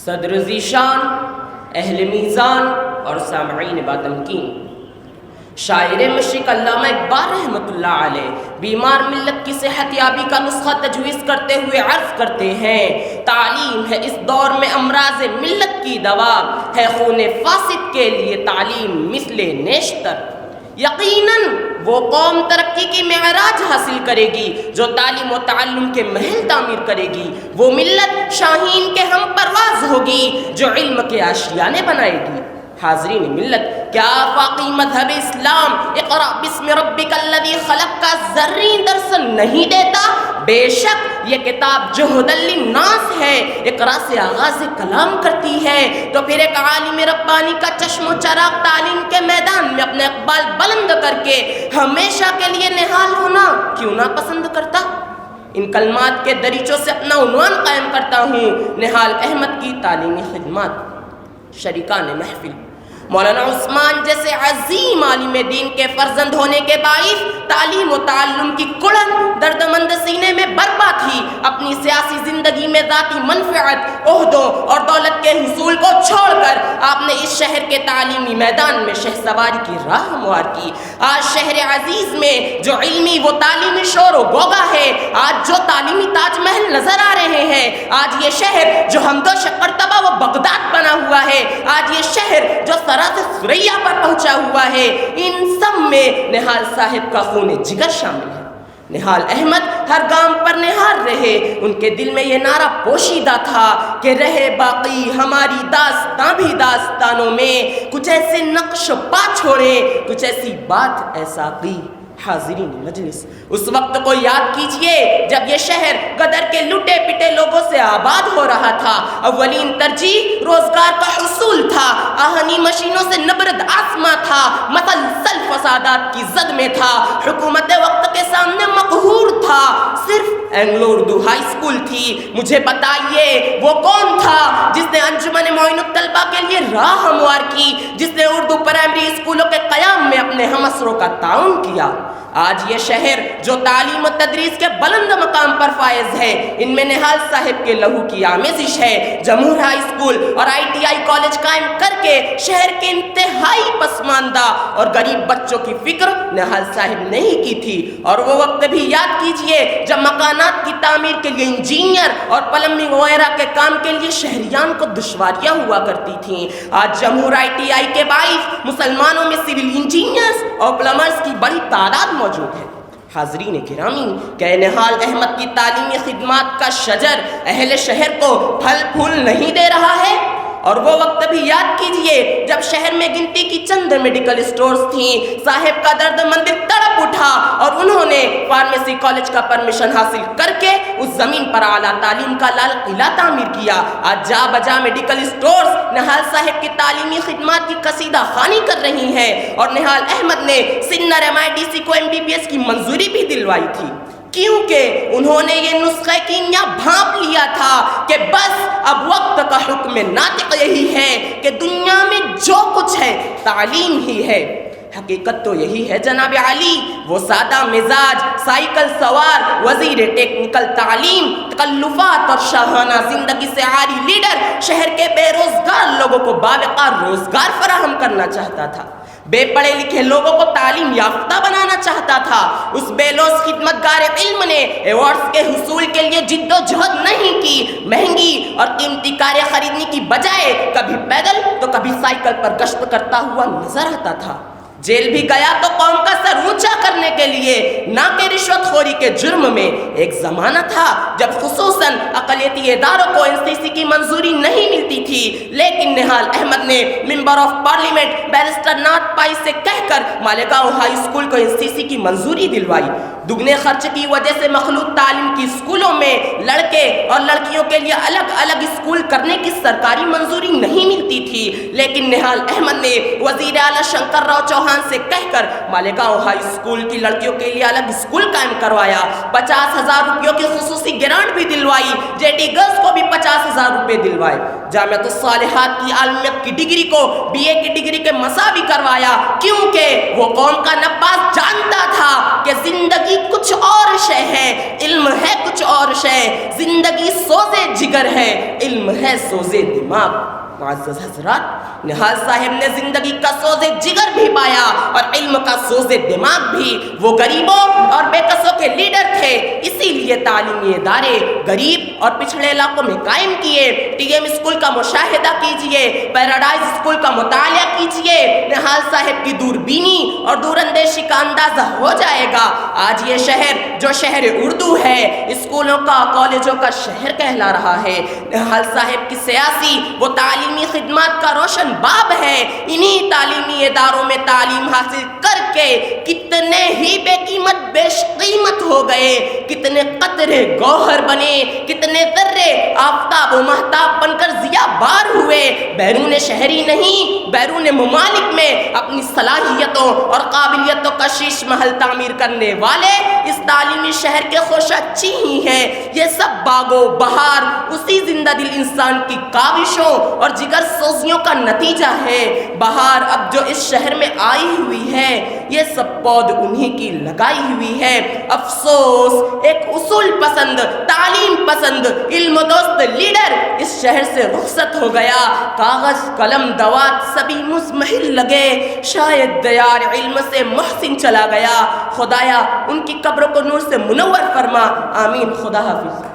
صدر ذیشان، اہل میزان اور سامعین باتمکین، شاعر مشرق علامہ اقبال رحمۃ اللہ علیہ بیمار ملت کی صحت یابی کا نسخہ تجویز کرتے ہوئے عرض کرتے ہیں، تعلیم ہے اس دور میں امراض ملت کی دوا، ہے خون فاسد کے لیے تعلیم مثل نیشتر۔ یقیناً وہ قوم ترقی کی معراج حاصل کرے گی جو تعلیم و تعلم کے محل تعمیر کرے گی، وہ ملت شاہین کے ہم پرواز ہوگی جو علم کے آشیانے بنائے گی۔ حاضرین ملت، کیا آفاقی مذہب اسلام اقرأ بسم ربک الذی خلق کا زرعی درس نہیں دیتا؟ بے شک یہ کتاب جہد للناس ہے، اقرا سے آغاز کلام کرتی ہے، تو پھر ایک عالم ربانی کا چشم و چراغ تعلیم کے میدان میں اپنے اقبال بلند کر کے ہمیشہ کے لیے نہال ہونا کیوں نہ پسند کرتا؟ ان کلمات کے دریچوں سے اپنا عنوان قائم کرتا ہوں، نہال احمد کی تعلیمی خدمات۔ شریکان محفل، مولانا عثمان جیسے عظیم عالم دین کے فرزند ہونے کے باعث تعلیم و تعلم کی کڑن درد مند سینے میں برپا تھی۔ اپنی سیاسی زندگی میں ذاتی منفعت، عہدوں اور دولت کے حصول کو چھوڑ کر آپ نے اس شہر کے تعلیمی میدان میں شہ سواری کی راہ ہموار کی۔ آج شہر عزیز میں جو علمی و تعلیمی شور و گوگا ہے، آج جو تعلیمی تاج محل نظر آ رہے ہیں، آج یہ شہر جو حمد و شکرتبہ و بغداد بنا ہوا ہے، آج یہ شہر جو سرات سریا پر پہنچا ہوا ہے، ان سب میں نہال صاحب کا خون جگر شامل ہے۔ نہال احمد ہر گام پر نہال رہے، ان کے دل میں یہ نعرہ پوشیدہ تھا کہ رہے باقی ہماری داستاں بھی داستانوں میں، کچھ ایسے نقش پا چھوڑے، کچھ ایسی بات ایسا کی۔ حاضرین مجلس، اس وقت کو یاد کیجئے جب یہ شہر غدر کے لٹے پٹے لوگوں سے آباد ہو رہا تھا۔ اولین ترجیح روزگار کا حصول تھا، آہنی مشینوں سے نبرد آسماں تھا، مسلسل فسادات کی زد میں تھا، حکومت وقت کے سامنے مقہور تھا، صرف اینگلو اردو ہائی اسکول تھی۔ مجھے بتائیے وہ کون تھا جس نے انجمن معین الطلبہ کے لیے راہ ہموار کی، جس نے اردو پرائمری اسکولوں کے قیام میں اپنے ہمسروں کا تعاون کیا؟ آج یہ شہر جو تعلیم و تدریس کے بلند مقام پر فائز ہے، ان میں نہال صاحب کے لہو کی آمیزش ہے۔ جمہور ہائی اسکول اور ITI کالج قائم کر کے شہر کے انتہائی پسماندہ اور غریب بچوں کی فکر نہال صاحب نے ہی کی تھی۔ اور وہ وقت بھی یاد کیجئے جب مکانات کی تعمیر کے لیے انجینئر اور پلمبنگ وغیرہ کے کام کے لیے شہریان کو دشواریاں ہوا کرتی تھیں۔ آج جمہور ITI کے باعث مسلمانوں میں سول انجینئرز اور پلمبرز کی بڑی تعداد موجود ہے۔ حاضرین گرامی، کہ نہال احمد کی تعلیمی خدمات کا شجر اہل شہر کو پھل پھول نہیں دے رہا ہے؟ اور وہ وقت بھی یاد کیجئے جب شہر میں گنتی کی چند میڈیکل اسٹورز تھیں، صاحب کا درد مند تڑپ اٹھا اور انہوں نے فارمیسی کالج کا پرمیشن حاصل کر کے اس زمین پر اعلیٰ تعلیم کا لال قلعہ تعمیر کیا۔ آج جا بجا میڈیکل اسٹورز نہال صاحب کی تعلیمی خدمات کی قصیدہ خوانی کر رہی ہیں، اور نہال احمد نے سنر MIDC کو MBBS کی منظوری بھی دلوائی تھی، کیونکہ انہوں نے یہ نسخہ کیمیا بھانپ لیا تھا کہ بس اب وقت کا حکم ناطق یہی ہے کہ دنیا میں جو کچھ ہے تعلیم ہی ہے۔ حقیقت تو یہی ہے جناب علی، وہ سادہ مزاج سائیکل سوار وزیر ٹیکنیکل تعلیم، تکلفات اور شاہانہ زندگی سے عاری لیڈر شہر کے بے روزگار لوگوں کو باوقار روزگار فراہم کرنا چاہتا تھا، بے پڑھے لکھے لوگوں کو تعلیم یافتہ بنانا چاہتا تھا۔ اس بے لوث خدمتگار علم نے ایوارڈز کے حصول کے لیے جد و جہد نہیں کی، مہنگی اور قیمتی کاریں خریدنے کی بجائے کبھی پیدل تو کبھی سائیکل پر گشت کرتا ہوا نظر آتا تھا۔ جیل بھی گیا تو قوم کا سر اونچا کرنے کے لیے، نہ کہ رشوت خوری کے جرم میں۔ ایک زمانہ تھا جب خصوصاً اقلیتی اداروں کو NCC کی منظوری نہیں ملتی تھی، لیکن نہال احمد نے ممبر آف پارلیمنٹ بیرسٹر نعت پائی سے کہہ کر مالیگاؤں ہائی اسکول کو NCC کی منظوری دلوائی۔ دگنے خرچ کی وجہ سے مخلوط تعلیم کی اسکولوں میں لڑکے اور لڑکیوں کے لیے الگ الگ اسکول کرنے کی سرکاری منظوری نہیں ملتی تھی، لیکن نہال احمد نے وزیر اعلیٰ شنکر راؤ چوہان سے کہہ کر مالیگاؤں ہائی اسکول کی لڑکیوں کے لیے الگ اسکول قائم کروایا، 50,000 روپیوں کی خصوصی گرانٹ بھی دلوائی، JT گرلز کو بھی 50,000 روپے دلوائے، جامعۃ الصالحات کی عالمیت کی ڈگری کو BA کی ڈگری کے مساوی کروایا، کیونکہ وہ قوم کا نباز جانتا تھا کہ زندگی کچھ اور شے ہے، علم ہے کچھ اور کاوش ہے، زندگی سوز جگر ہے، علم ہے سوز دماغ۔ معزز حضرات، نہال صاحب نے زندگی کا سوز جگر بھی پایا اور علم کا سوز دماغ بھی۔ وہ غریبوں اور بے کسوں کے لیڈر تھے، اسی لیے تعلیمی ادارے غریب اور پچھڑے علاقوں میں قائم کیے۔ ٹی ایم اسکول کا مشاہدہ کیجئے، پیراڈائز اسکول کا مطالعہ کیجئے، نہال صاحب کی دوربینی اور دور اندیشی کا اندازہ ہو جائے گا۔ آج یہ شہر جو شہر اردو ہے، اسکولوں کا کالجوں کا شہر کہلا رہا ہے۔ نہال صاحب کی سیاسی و تعلیمی خدمات کا روشن باب ہے۔ انہی تعلیمی اداروں میں تعلیم حاصل کر کے کتنے ہی بے قیمت بیش قیمت ہو گئے، کتنے قطرے گوہر بنے، کتنے ذرے آفتاب و مہتاب بن کر ضیا بار ہوئے۔ بیرون شہری نہیں، بیرون ممالک میں اپنی صلاحیتوں اور قابلیتوں کا شیش محل تعمیر کرنے والے اس تعلیمی شہر کے خوشچی ہی ہیں۔ یہ سب باغ و بہار اسی زندہ دل انسان کی کاوشوں اور جگر سوزیوں کا نتیجہ ہے۔ بہار اب جو اس شہر میں آئی ہوئی ہے، یہ سب پود انہی کی لگائی ہوئی ہے۔ افسوس، ایک اصول پسند، تعلیم پسند، علم دوست لیڈر اس شہر سے رخصت ہو گیا۔ کاغذ قلم دوات سبھی مزمحل لگے، شاید دیار علم سے محسن چلا گیا۔ خدایا ان کی قبروں کو نور سے منور فرما، آمین۔ خدا حافظ۔